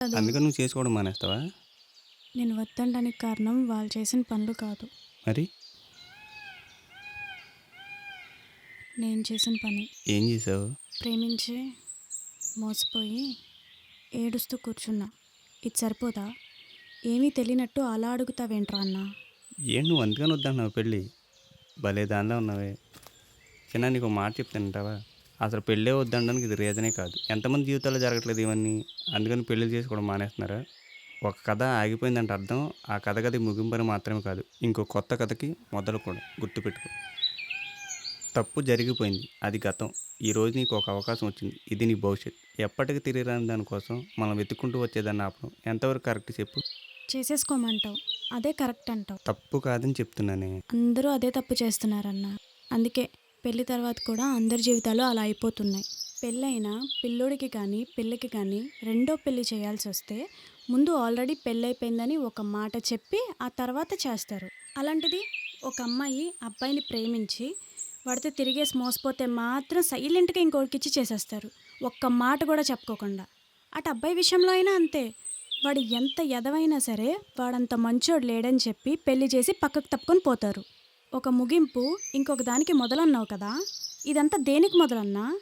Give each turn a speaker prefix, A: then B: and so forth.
A: కాదు.
B: అందుకని నువ్వు చేసుకోవడం మానేస్తావా?
A: నేను వద్దనడానికి కారణం వాళ్ళు చేసిన పనులు కాదు.
B: మరి
A: నేను చేసిన పని.
B: ఏం చేసావు?
A: ప్రేమించి మోసపోయి ఏడుస్తూ కూర్చున్నా. ఇది సరిపోదా? ఏమీ తెలియనట్టు అలా అడుగుతావేంట్రా అన్న?
B: ఏం నువ్వు అందుకని వద్దంటున్నావు పెళ్ళి? భలే దానిలో ఉన్నావే. చిన్న నీకు ఒక మాట చెప్తానంటావా? అసలు పెళ్ళే వద్దనడానికి ఇది రీజనే కాదు. ఎంతమంది జీవితాల్లో జరగట్లేదు ఇవన్నీ. అందుకని పెళ్లి చేసుకోవడం మానేస్తున్నారా? ఒక కథ ఆగిపోయిందంటే అర్థం ఆ కథ ముగింపని మాత్రమే కాదు, ఇంకో కొత్త కథకి మొదలు కూడా. గుర్తుపెట్టుకో. తప్పు జరిగిపోయింది, అది గతం. ఈరోజు నీకు ఒక అవకాశం వచ్చింది, ఇది నీ భవిష్యత్. ఎప్పటికీ తిరిగిరాని దానికోసం మనం వెతుక్కుంటూ వచ్చేదాన్ని ఆపడం ఎంతవరకు కరెక్ట్ చెప్పు?
A: చేసేసుకోమంటావు, అదే కరెక్ట్ అంటావు.
B: తప్పు కాదని చెప్తున్నానే.
A: అందరూ అదే తప్పు చేస్తున్నారన్న. అందుకే పెళ్లి తర్వాత కూడా అందరి జీవితాలు అలా అయిపోతున్నాయి. పెళ్ళైనా పిల్లోడికి కానీ పిల్లకి కానీ రెండో పెళ్లి చేయాల్సి వస్తే ముందు ఆల్రెడీ పెళ్ళైపోయిందని ఒక మాట చెప్పి ఆ తర్వాత చేస్తారు. అలాంటిది ఒక అమ్మాయి అబ్బాయిని ప్రేమించి వాడితో తిరిగేసి మోసపోతే మాత్రం సైలెంట్గా ఇంకోటికిచ్చి చేసేస్తారు, ఒక్క మాట కూడా చెప్పుకోకుండా. అటు అబ్బాయి విషయంలో అయినా అంతే. వాడు ఎంత ఎదవైనా సరే వాడంత మంచోడు లేడని చెప్పి పెళ్లి చేసి పక్కకు తప్పుకొని పోతారు. ఒక ముగింపు ఇంకొక దానికి మొదలన్నావు కదా, ఇదంతా దేనికి మొదలన్నా?